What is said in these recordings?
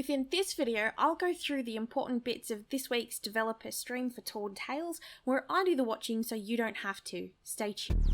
Within this video, I'll go through the important bits of this week's developer stream for Tall Tales, where I do the watching so you don't have to. Stay tuned.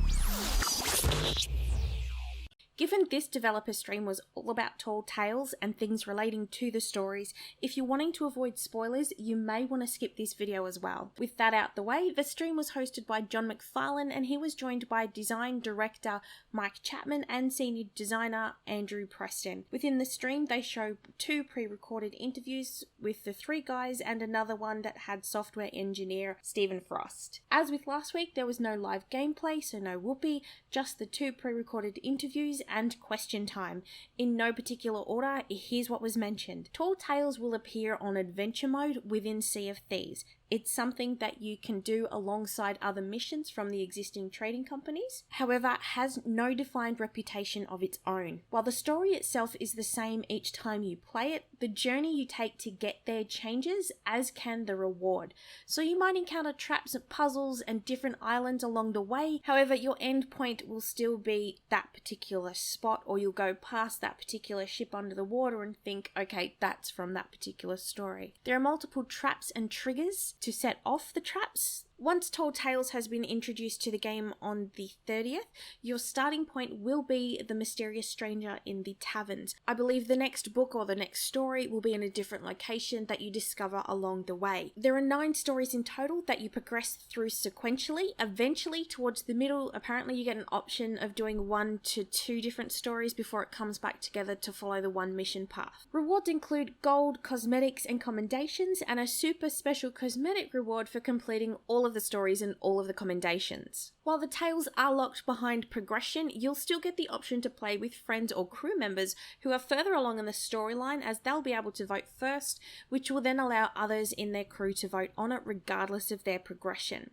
Given this developer stream was all about Tall Tales and things relating to the stories, if you're wanting to avoid spoilers, you may want to skip this video as well. With that out the way, the stream was hosted by John McFarlane and he was joined by design director Mike Chapman and senior designer Andrew Preston. Within the stream, they show 2 pre-recorded interviews with the 3 guys and another one that had software engineer Stephen Frost. As with last week, there was no live gameplay, so no whoopee, just the 2 pre-recorded interviews and question time. In no particular order, here's what was mentioned. Tall Tales will appear on adventure mode within Sea of Thieves. It's something that you can do alongside other missions from the existing trading companies, however, it has no defined reputation of its own. While the story itself is the same each time you play it, the journey you take to get there changes, as can the reward. So you might encounter traps, puzzles, and different islands along the way, however, your end point will still be that particular spot, or you'll go past that particular ship under the water and think, okay, that's from that particular story. There are multiple traps and triggers to set off the traps. Once Tall Tales has been introduced to the game on the 30th, your starting point will be the mysterious stranger in the taverns. I believe the next book or the next story will be in a different location that you discover along the way. There are 9 stories in total that you progress through sequentially. Eventually, towards the middle, apparently you get an option of doing 1 to 2 different stories before it comes back together to follow the one mission path. Rewards include gold, cosmetics, and commendations, and a super special cosmetic reward for completing all of the stories and all of the commendations. While the tales are locked behind progression, you'll still get the option to play with friends or crew members who are further along in the storyline, as they'll be able to vote first, which will then allow others in their crew to vote on it regardless of their progression.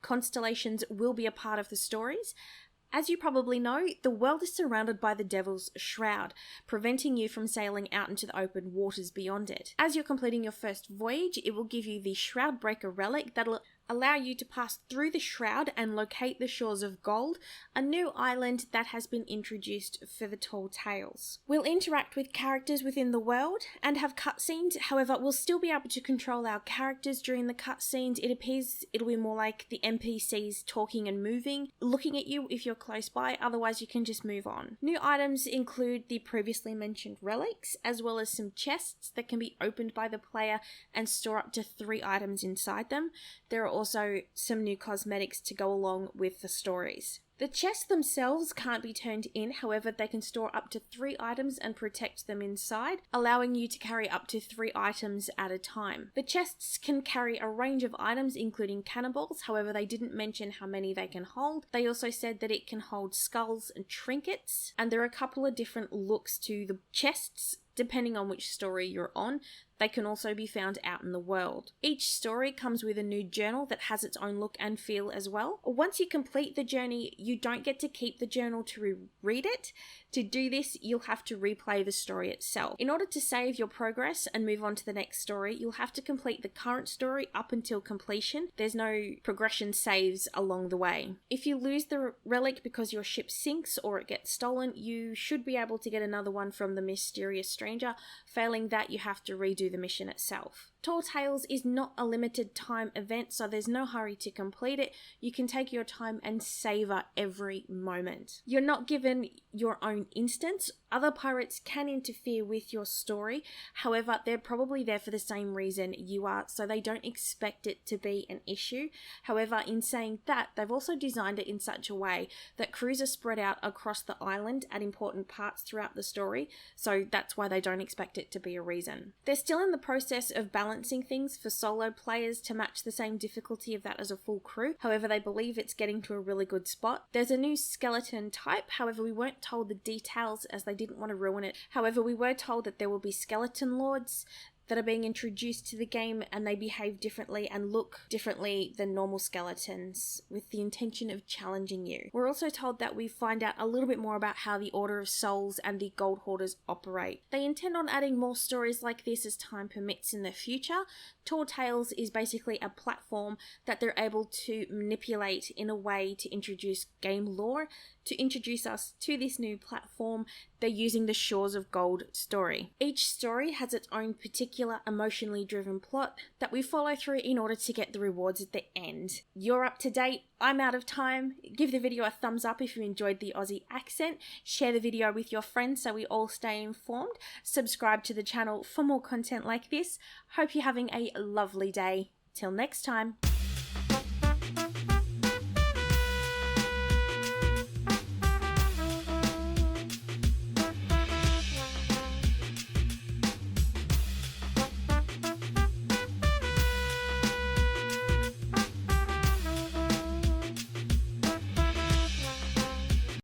Constellations will be a part of the stories. As you probably know, the world is surrounded by the Devil's Shroud, preventing you from sailing out into the open waters beyond it. As you're completing your first voyage, it will give you the Shroud Breaker relic that'll allow you to pass through the shroud and locate the shores of Gold, a new island that has been introduced for the Tall Tales. We'll interact with characters within the world and have cutscenes, however, we'll still be able to control our characters during the cutscenes. It appears it'll be more like the NPCs talking and moving, looking at you if you're close by, otherwise you can just move on. New items include the previously mentioned relics, as well as some chests that can be opened by the player and store up to 3 items inside them. There are also some new cosmetics to go along with the stories. The chests themselves can't be turned in, however they can store up to 3 items and protect them inside, allowing you to carry up to 3 items at a time. The chests can carry a range of items including cannonballs, however they didn't mention how many they can hold. They also said that it can hold skulls and trinkets, and there are a couple of different looks to the chests depending on which story you're on. They can also be found out in the world. Each story comes with a new journal that has its own look and feel as well. Once you complete the journey, you don't get to keep the journal to read it. To do this, you'll have to replay the story itself. In order to save your progress and move on to the next story, you'll have to complete the current story up until completion. There's no progression saves along the way. If you lose the relic because your ship sinks or it gets stolen, you should be able to get another one from the mysterious stranger. Failing that, you have to redo the mission itself. Tall Tales is not a limited time event, so there's no hurry to complete it. You can take your time and savor every moment. You're not given your own instance. Other pirates can interfere with your story, however they're probably there for the same reason you are, so they don't expect it to be an issue. However, in saying that, they've also designed it in such a way that crews are spread out across the island at important parts throughout the story, so that's why they don't expect it to be a reason. They're still in the process of balancing things for solo players to match the same difficulty of that as a full crew, however they believe it's getting to a really good spot. There's a new skeleton type, however we weren't told the details as they didn't want to ruin it. However, we were told that there will be skeleton lords. that are being introduced to the game, and they behave differently and look differently than normal skeletons, with the intention of challenging you. We're also told that we find out a little bit more about how the Order of Souls and the Gold Hoarders operate. They intend on adding more stories like this as time permits in the future. Tall Tales is basically a platform that they're able to manipulate in a way to introduce game lore. To introduce us to this new platform, they're using the Shores of Gold story. Each story has its own particular emotionally driven plot that we follow through in order to get the rewards at the end. You're up to date, I'm out of time. Give the video a thumbs up if you enjoyed the Aussie accent. Share the video with your friends so we all stay informed. Subscribe to the channel for more content like this. Hope you're having a lovely day. Till next time.